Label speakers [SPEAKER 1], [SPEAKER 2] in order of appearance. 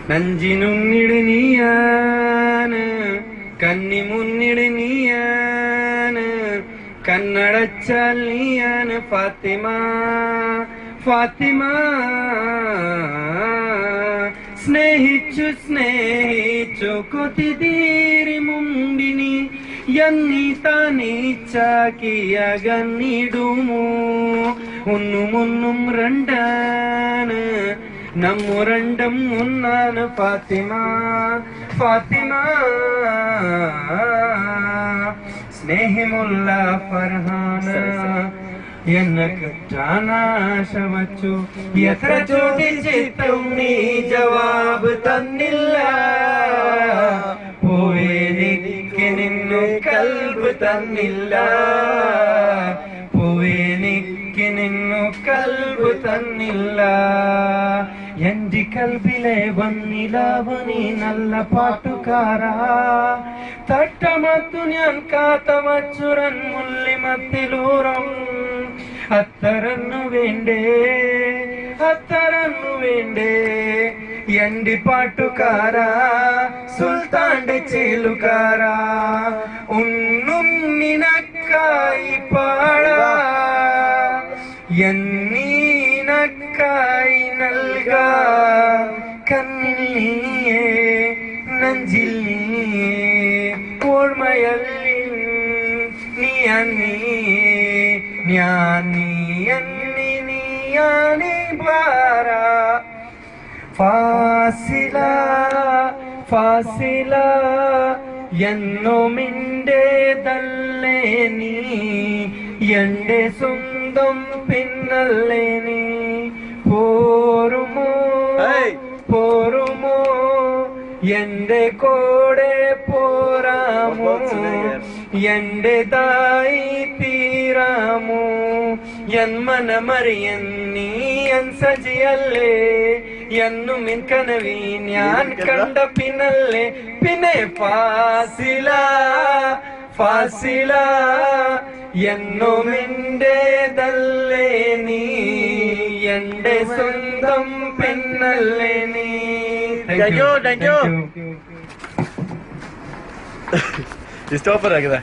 [SPEAKER 1] നഞ്ചിനുന്നിട് നീയാണ്, കന്നി മുന്നിട് നീയാണ്, കണ്ണടച്ചാൽ നീയാണ് ഫാത്തിമ ഫാത്തിമ. സ്നേഹിച്ചു സ്നേഹിച്ചു കൊതിതീരി മുമ്പിനി എന്നീ തനിച്ചാക്കിയകന്നിടുമോ. ഒന്നും രണ്ടാണ്, നമ്മു രണ്ടും ഒന്നാണ് ഫാത്തിമ ഫാത്തിമ. സ്നേഹമുള്ള ഫർഹാന എന്നകറ്റാനാശ വച്ചു, എത്ര ചോദിച്ചിട്ടും നീ ജവാബ് തന്നില്ല. പോയെനിക്ക് നിന്നു കൽബ് തന്നില്ല, പോയെനിക്ക് നിന്നു കൽബ് തന്നില്ല. എന്റെ കൽബിലെ വന്നിലാവനി നല്ല പാട്ടുകാരാ, തട്ടമത്തു ഞാൻ കാത്തവച്ചുരൻ മുല്ലിമത്തിലൂറം. അത്തരന്നു വേണ്ടേ അത്തരന്നു വേണ്ടേ എന്റെ പാട്ടുകാരാ, സുൽത്താന്റെ ചേലുകാരാ. ഒന്നും നിനക്കായി പാടാ, എന്നീനക്കായി നൽകാ. കണ്ണിൽ നീയേ നെഞ്ചിൽ നീയേ ഓർമ്മയല്ലിൽ നീയന്നീയേ ഞാൻ നീയന്നി നീയാണീ പാരാ. ഫാസില ഫാസില എന്നുമിൻ്റേതല്ലേ നീ, എന്റെ സ്വന്തം പിന്നല്ലേ നീ. പോരുമോ പോരുമോ എന്റെ കൂടെ പോരാമോ, എന്റേതായി തീരാമോ. എൻ മനമറിയൻ നീ എൻ സജിയല്ലേ, എന്നും എൻ കനവി ഞാൻ കണ്ട പിന്നല്ലേ. പിന്നെ ഫാസില ഫാസില എന്നുമിൻ്റേതല്ലേ നീ, എന്റെ സ്വന്തം പെണ്ണല്ലേ നീ.
[SPEAKER 2] Thank you. Stopper ಆಗಿದೆ.